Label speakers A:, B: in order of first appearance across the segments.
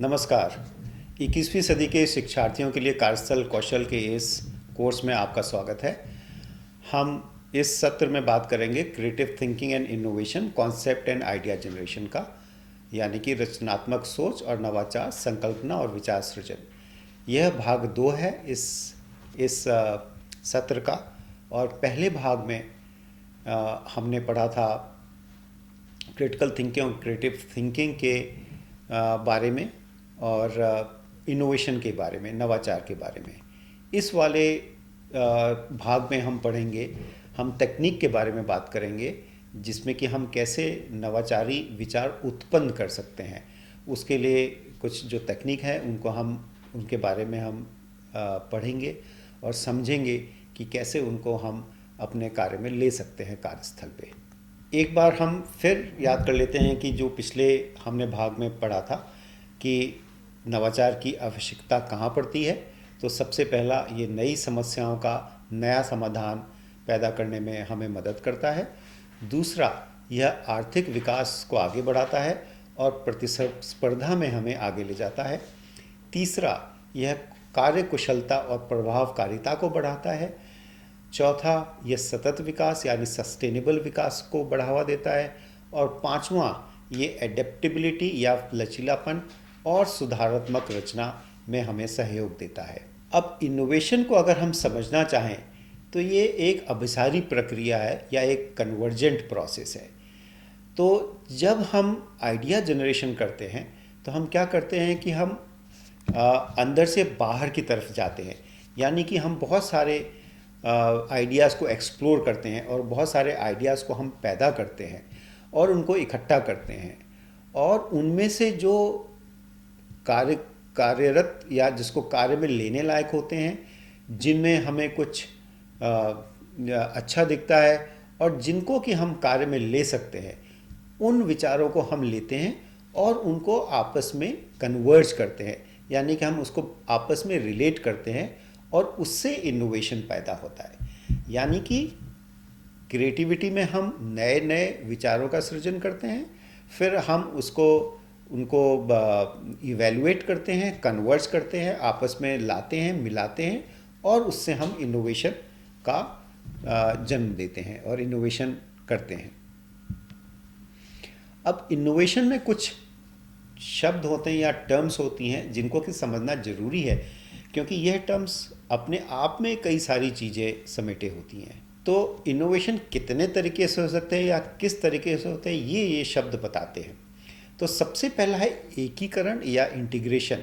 A: नमस्कार। 21वीं सदी के शिक्षार्थियों के लिए कार्यस्थल कौशल के इस कोर्स में आपका स्वागत है। हम इस सत्र में बात करेंगे creative thinking and innovation, concept and idea generation का, यानी कि रचनात्मक सोच और नवाचार, संकल्पना और विचार सृजन। यह भाग 2 है इस सत्र का। और पहले भाग में हमने पढ़ा था क्रिटिकल थिंकिंग और क्रिएटिव थिंकिंग के बारे में और इनोवेशन के बारे में, नवाचार के बारे में। इस वाले भाग में हम पढ़ेंगे, हम तकनीक के बारे में बात करेंगे, जिसमें कि हम कैसे नवाचारी विचार उत्पन्न कर सकते हैं। उसके लिए कुछ जो तकनीक है उनके बारे में हम पढ़ेंगे और समझेंगे कि कैसे उनको हम अपने कार्य में ले सकते हैं कार्यस्थल पे। एक बार हम फिर याद कर लेते हैं कि जो पिछले हमने भाग में पढ़ा था कि नवाचार की आवश्यकता कहाँ पड़ती है। तो सबसे पहला, ये नई समस्याओं का नया समाधान पैदा करने में हमें मदद करता है। दूसरा, यह आर्थिक विकास को आगे बढ़ाता है और प्रतिस्पर्धा में हमें आगे ले जाता है। तीसरा, यह कार्यकुशलता और प्रभावकारिता को बढ़ाता है। चौथा, यह सतत विकास यानी सस्टेनेबल विकास को बढ़ावा देता है। और पांचवा, ये एडेप्टेबिलिटी या लचीलापन और सुधारात्मक रचना में हमें सहयोग देता है। अब इनोवेशन को अगर हम समझना चाहें तो ये एक अभिसारी प्रक्रिया है या एक कन्वर्जेंट प्रोसेस है। तो जब हम आइडिया जनरेशन करते हैं तो हम क्या करते हैं कि हम अंदर से बाहर की तरफ जाते हैं, यानी कि हम बहुत सारे आइडियाज़ को एक्सप्लोर करते हैं और बहुत सारे आइडियाज़ को हम पैदा करते हैं और उनको इकट्ठा करते हैं। और उनमें से जो कार्यरत या जिसको कार्य में लेने लायक होते हैं, जिनमें हमें कुछ अच्छा दिखता है और जिनको कि हम कार्य में ले सकते हैं, उन विचारों को हम लेते हैं और उनको आपस में कन्वर्ज करते हैं, यानी कि हम उसको आपस में रिलेट करते हैं और उससे इनोवेशन पैदा होता है। यानी कि क्रिएटिविटी में हम नए नए विचारों का सृजन करते हैं, फिर हम उनको इवैल्यूएट करते हैं, कन्वर्ज करते हैं, आपस में लाते हैं, मिलाते हैं और उससे हम इनोवेशन का जन्म देते हैं और इनोवेशन करते हैं। अब इनोवेशन में कुछ शब्द होते हैं या टर्म्स होती हैं जिनको कि समझना ज़रूरी है, क्योंकि यह टर्म्स अपने आप में कई सारी चीज़ें समेटे होती हैं। तो इनोवेशन कितने तरीके से हो सकते हैं या किस तरीके से होते हैं, ये शब्द बताते हैं। तो सबसे पहला है एकीकरण या इंटीग्रेशन।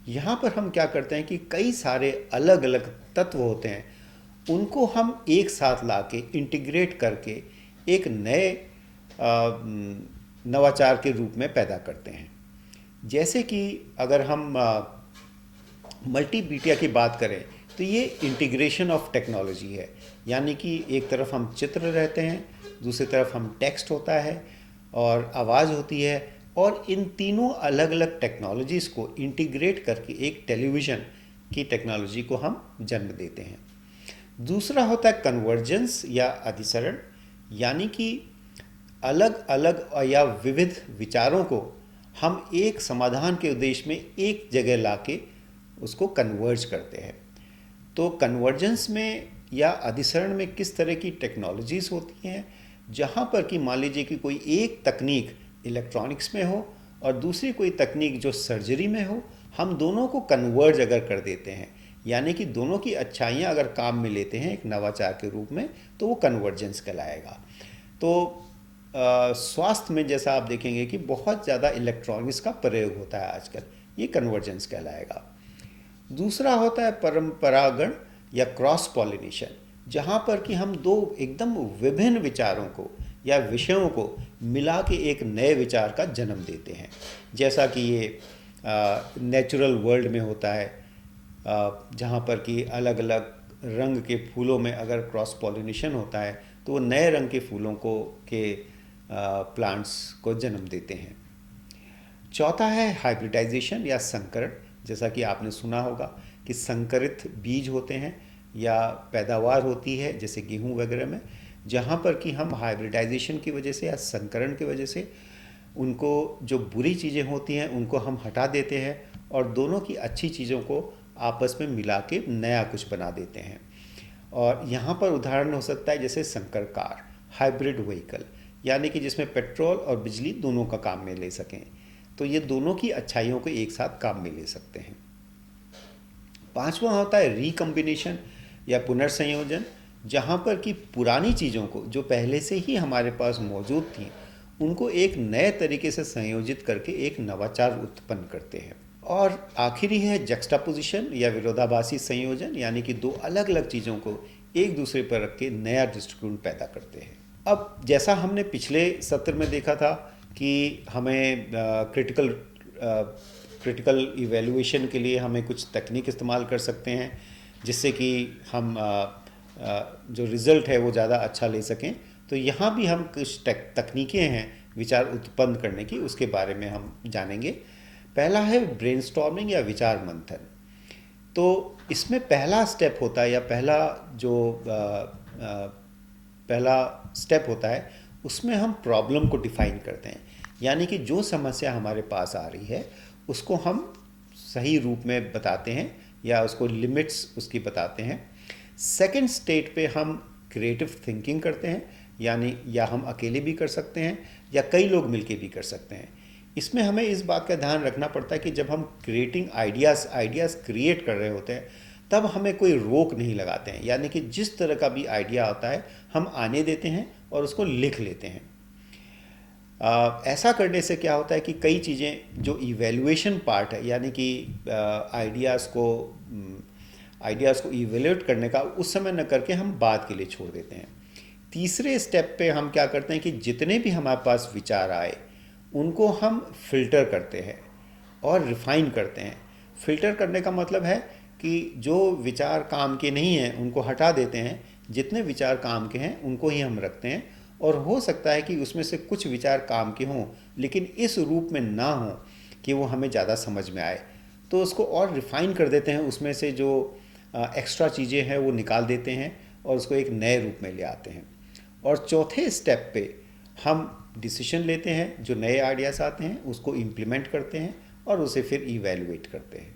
A: यहाँ पर हम क्या करते हैं कि कई सारे अलग अलग तत्व होते हैं, उनको हम एक साथ लाके इंटीग्रेट करके एक नए नवाचार के रूप में पैदा करते हैं। जैसे कि अगर हम मल्टीमीडिया की बात करें तो ये इंटीग्रेशन ऑफ टेक्नोलॉजी है, यानी कि एक तरफ हम चित्र रहते हैं, दूसरी तरफ हम टेक्स्ट होता है और आवाज़ होती है, और इन तीनों अलग अलग टेक्नोलॉजीज़ को इंटीग्रेट करके एक टेलीविज़न की टेक्नोलॉजी को हम जन्म देते हैं। दूसरा होता है कन्वर्जेंस या अधिसरण, यानी कि अलग अलग या विविध विचारों को हम एक समाधान के उद्देश्य में एक जगह लाके उसको कन्वर्ज करते हैं। तो कन्वर्जेंस में या अधिसरण में किस तरह की टेक्नोलॉजीज़ होती हैं, जहाँ पर कि मान लीजिए कि कोई एक तकनीक इलेक्ट्रॉनिक्स में हो और दूसरी कोई तकनीक जो सर्जरी में हो, हम दोनों को कन्वर्ज अगर कर देते हैं, यानी कि दोनों की अच्छाइयाँ अगर काम में लेते हैं एक नवाचार के रूप में, तो वो कन्वर्जेंस कहलाएगा। तो स्वास्थ्य में जैसा आप देखेंगे कि बहुत ज़्यादा इलेक्ट्रॉनिक्स का प्रयोग होता है आजकल, ये कन्वर्जेंस कहलाएगा। दूसरा होता है परंपरागण या क्रॉस पॉलिनेशन, जहाँ पर कि हम दो एकदम विभिन्न विचारों को या विषयों को मिला के एक नए विचार का जन्म देते हैं। जैसा कि ये नेचुरल वर्ल्ड में होता है, जहाँ पर कि अलग अलग रंग के फूलों में अगर क्रॉस पॉलिनेशन होता है तो वो नए रंग के फूलों के प्लांट्स को जन्म देते हैं। चौथा है हाइब्रिडाइजेशन या संकरण, जैसा कि आपने सुना होगा कि संकरित बीज होते हैं या पैदावार होती है जैसे गेहूं वगैरह में, जहाँ पर कि हम हाइब्रिडाइजेशन की वजह से या संकरण की वजह से उनको जो बुरी चीज़ें होती हैं उनको हम हटा देते हैं और दोनों की अच्छी चीज़ों को आपस में मिला के नया कुछ बना देते हैं। और यहाँ पर उदाहरण हो सकता है जैसे संकर कार, हाइब्रिड व्हीकल, यानी कि जिसमें पेट्रोल और बिजली दोनों का काम में ले सकें। तो ये दोनों की अच्छाइयों को एक साथ काम में ले सकते हैं। पांचवा होता है रिकम्बिनेशन या पुनर्संयोजन, जहाँ पर कि पुरानी चीज़ों को जो पहले से ही हमारे पास मौजूद थी उनको एक नए तरीके से संयोजित करके एक नवाचार उत्पन्न करते हैं। और आखिरी है जक्स्टापोजिशन या विरोधाभासी संयोजन, यानी कि दो अलग अलग चीज़ों को एक दूसरे पर रख के नया दृष्टिकोण पैदा करते हैं। अब जैसा हमने पिछले सत्र में देखा था कि हमें क्रिटिकल इवैल्यूएशन के लिए हमें कुछ तकनीक इस्तेमाल कर सकते हैं जिससे कि हम जो रिज़ल्ट है वो ज़्यादा अच्छा ले सकें। तो यहाँ भी हम कुछ तकनीकें हैं विचार उत्पन्न करने की, उसके बारे में हम जानेंगे। पहला है ब्रेनस्टॉर्मिंग या विचार मंथन। तो इसमें पहला स्टेप होता है या पहला स्टेप होता है उसमें हम प्रॉब्लम को डिफाइन करते हैं, यानी कि जो समस्या हमारे पास आ रही है उसको हम सही रूप में बताते हैं या उसको लिमिट्स उसकी बताते हैं। सेकंड स्टेट पे हम क्रिएटिव थिंकिंग करते हैं, यानी या हम अकेले भी कर सकते हैं या कई लोग मिलके भी कर सकते हैं। इसमें हमें इस बात का ध्यान रखना पड़ता है कि जब हम क्रिएटिंग आइडियाज़ क्रिएट कर रहे होते हैं तब हमें कोई रोक नहीं लगाते हैं, यानी कि जिस तरह का भी आइडिया आता है हम आने देते हैं और उसको लिख लेते हैं। ऐसा करने से क्या होता है कि कई चीज़ें जो इवैल्यूएशन पार्ट है, यानी कि आइडियाज़ को इवैल्यूएट करने का उस समय न करके हम बाद के लिए छोड़ देते हैं। तीसरे स्टेप पे हम क्या करते हैं कि जितने भी हमारे पास विचार आए उनको हम फिल्टर करते हैं और रिफाइन करते हैं। फिल्टर करने का मतलब है कि जो विचार काम के नहीं हैं उनको हटा देते हैं, जितने विचार काम के हैं उनको ही हम रखते हैं। और हो सकता है कि उसमें से कुछ विचार काम के हों लेकिन इस रूप में ना हों कि वो हमें ज़्यादा समझ में आए, तो उसको और रिफ़ाइन कर देते हैं, उसमें से जो एक्स्ट्रा चीज़ें हैं वो निकाल देते हैं और उसको एक नए रूप में ले आते हैं। और चौथे स्टेप पे हम डिसीजन लेते हैं, जो नए आइडियाज़ आते हैं उसको इम्प्लीमेंट करते हैं और उसे फिर इवैल्यूएट करते हैं।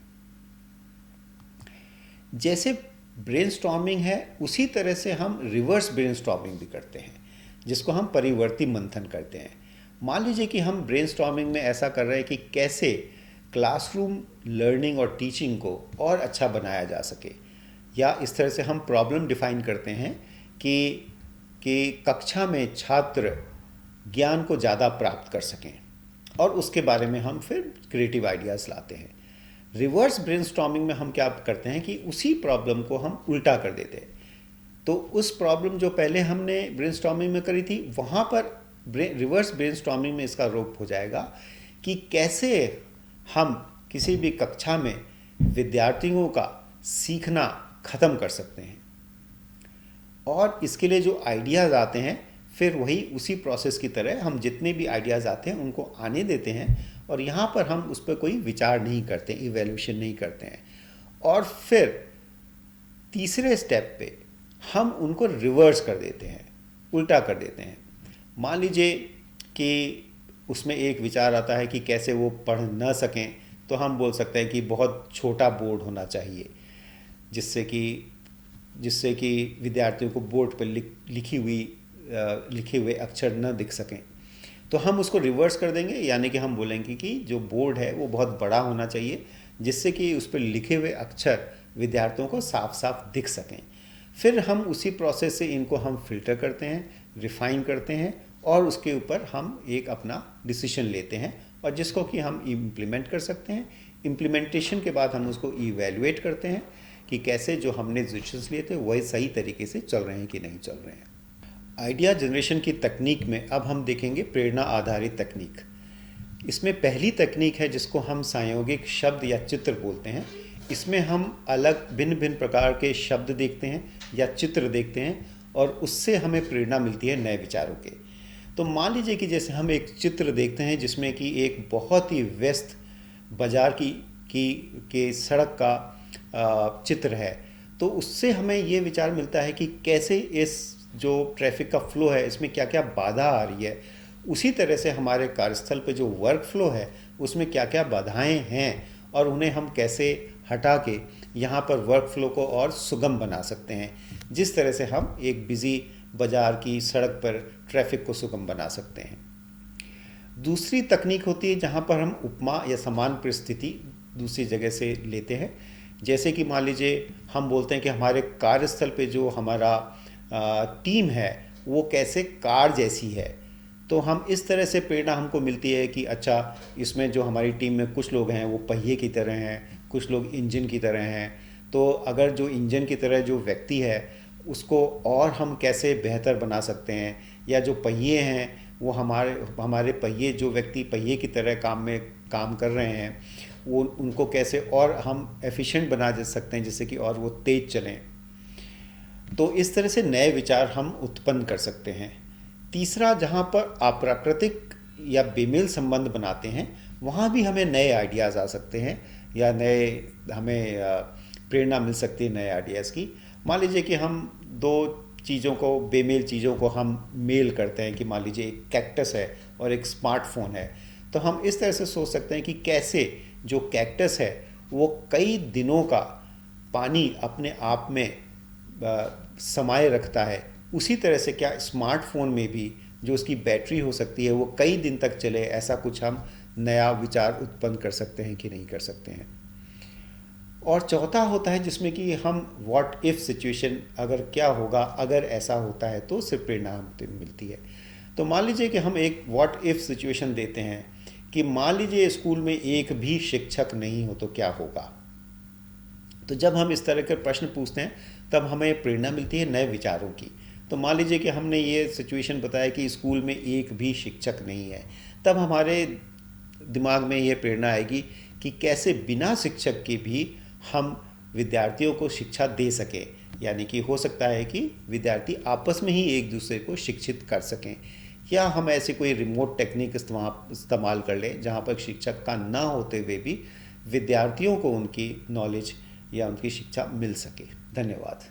A: जैसे ब्रेनस्टॉर्मिंग है उसी तरह से हम रिवर्स ब्रेनस्टॉर्मिंग भी करते हैं, जिसको हम परिवर्ती मंथन कहते हैं। मान लीजिए कि हम ब्रेनस्टॉर्मिंग में ऐसा कर रहे हैं कि कैसे क्लासरूम लर्निंग और टीचिंग को और अच्छा बनाया जा सके, या इस तरह से हम प्रॉब्लम डिफाइन करते हैं कि कक्षा में छात्र ज्ञान को ज़्यादा प्राप्त कर सकें, और उसके बारे में हम फिर क्रिएटिव आइडियाज़ लाते हैं। रिवर्स ब्रेनस्टॉर्मिंग में हम क्या करते हैं कि उसी प्रॉब्लम को हम उल्टा कर देते हैं। तो उस प्रॉब्लम जो पहले हमने ब्रेनस्टॉर्मिंग में करी थी वहाँ पर रिवर्स ब्रेनस्टॉर्मिंग में इसका रूप हो जाएगा कि कैसे हम किसी भी कक्षा में विद्यार्थियों का सीखना ख़त्म कर सकते हैं। और इसके लिए जो आइडियाज़ आते हैं फिर वही उसी प्रोसेस की तरह हम जितने भी आइडियाज़ आते हैं उनको आने देते हैं और यहाँ पर हम उस पर कोई विचार नहीं करते, इवैल्यूएशन नहीं करते हैं। और फिर तीसरे स्टेप पे हम उनको रिवर्स कर देते हैं, उल्टा कर देते हैं। मान लीजिए कि उसमें एक विचार आता है कि कैसे वो पढ़ न सकें, तो हम बोल सकते हैं कि बहुत छोटा बोर्ड होना चाहिए जिससे कि विद्यार्थियों को बोर्ड पर लिखे हुए अक्षर न दिख सकें। तो हम उसको रिवर्स कर देंगे, यानी कि हम बोलेंगे कि जो बोर्ड है वो बहुत बड़ा होना चाहिए जिससे कि उस पर लिखे हुए अक्षर विद्यार्थियों को साफ साफ दिख सकें। फिर हम उसी प्रोसेस से इनको हम फिल्टर करते हैं, रिफ़ाइन करते हैं और उसके ऊपर हम एक अपना डिसीजन लेते हैं और जिसको कि हम इम्प्लीमेंट कर सकते हैं। इम्प्लीमेंटेशन के बाद हम उसको इवैल्यूएट करते हैं कि कैसे जो हमने डिसीजंस लिए थे वही सही तरीके से चल रहे हैं कि नहीं चल रहे हैं। आइडिया जनरेशन की तकनीक में अब हम देखेंगे प्रेरणा आधारित तकनीक। इसमें पहली तकनीक है जिसको हम संयोगिक शब्द या चित्र बोलते हैं। इसमें हम भिन्न भिन्न प्रकार के शब्द देखते हैं या चित्र देखते हैं और उससे हमें प्रेरणा मिलती है नए विचारों के। तो मान लीजिए कि जैसे हम एक चित्र देखते हैं जिसमें कि एक बहुत ही व्यस्त बाजार की सड़क का चित्र है, तो उससे हमें ये विचार मिलता है कि कैसे इस जो ट्रैफिक का फ्लो है इसमें क्या क्या बाधा आ रही है उसी तरह से हमारे कार्यस्थल पे जो वर्क फ्लो है उसमें क्या क्या बाधाएं हैं और उन्हें हम कैसे हटा के यहाँ पर वर्क फ्लो को और सुगम बना सकते हैं, जिस तरह से हम एक बिज़ी बाज़ार की सड़क पर ट्रैफिक को सुगम बना सकते हैं। दूसरी तकनीक होती है जहाँ पर हम उपमा या समान परिस्थिति दूसरी जगह से लेते हैं। जैसे कि मान लीजिए हम बोलते हैं कि हमारे कार्यस्थल पे जो हमारा टीम है वो कैसे कार जैसी है। तो हम इस तरह से प्रेरणा हमको मिलती है कि अच्छा, इसमें जो हमारी टीम में कुछ लोग हैं वो पहिए की तरह हैं, कुछ लोग इंजन की तरह हैं। तो अगर जो इंजन की तरह जो व्यक्ति है उसको और हम कैसे बेहतर बना सकते हैं, या जो पहिए हैं वो हमारे पहिए, जो व्यक्ति पहिए की तरह काम कर रहे हैं वो उनको कैसे और हम एफिशिएंट बना दे सकते हैं जिससे कि और वो तेज़ चलें। तो इस तरह से नए विचार हम उत्पन्न कर सकते हैं। तीसरा, जहाँ पर अप्राकृतिक या बेमेल संबंध बनाते हैं वहाँ भी हमें नए आइडियाज़ आ सकते हैं या नए हमें प्रेरणा मिल सकती है नए आइडियाज़ की। मान लीजिए कि हम दो चीज़ों को, बेमेल चीज़ों को हम मेल करते हैं कि मान लीजिए एक कैक्टस है और एक स्मार्टफोन है। तो हम इस तरह से सोच सकते हैं कि कैसे जो कैक्टस है वो कई दिनों का पानी अपने आप में समाये रखता है, उसी तरह से क्या स्मार्टफोन में भी जो उसकी बैटरी हो सकती है वो कई दिन तक चले, ऐसा कुछ हम नया विचार उत्पन्न कर सकते हैं कि नहीं कर सकते हैं। और चौथा होता है जिसमें कि हम व्हाट इफ़ सिचुएशन, अगर क्या होगा अगर ऐसा होता है, तो सिर्फ प्रेरणा हमको मिलती है। तो मान लीजिए कि हम एक व्हाट इफ़ सिचुएशन देते हैं कि मान लीजिए स्कूल में एक भी शिक्षक नहीं हो तो क्या होगा। तो जब हम इस तरह के प्रश्न पूछते हैं तब हमें प्रेरणा मिलती है नए विचारों की। तो मान लीजिए कि हमने ये सिचुएशन बताया कि स्कूल में एक भी शिक्षक नहीं है, तब हमारे दिमाग में ये प्रेरणा आएगी कि कैसे बिना शिक्षक के भी हम विद्यार्थियों को शिक्षा दे सकें। यानी कि हो सकता है कि विद्यार्थी आपस में ही एक दूसरे को शिक्षित कर सकें, या हम ऐसी कोई रिमोट टेक्निक इस्तेमाल कर लें जहाँ पर शिक्षक का ना होते हुए भी विद्यार्थियों को उनकी नॉलेज या उनकी शिक्षा मिल सके। धन्यवाद।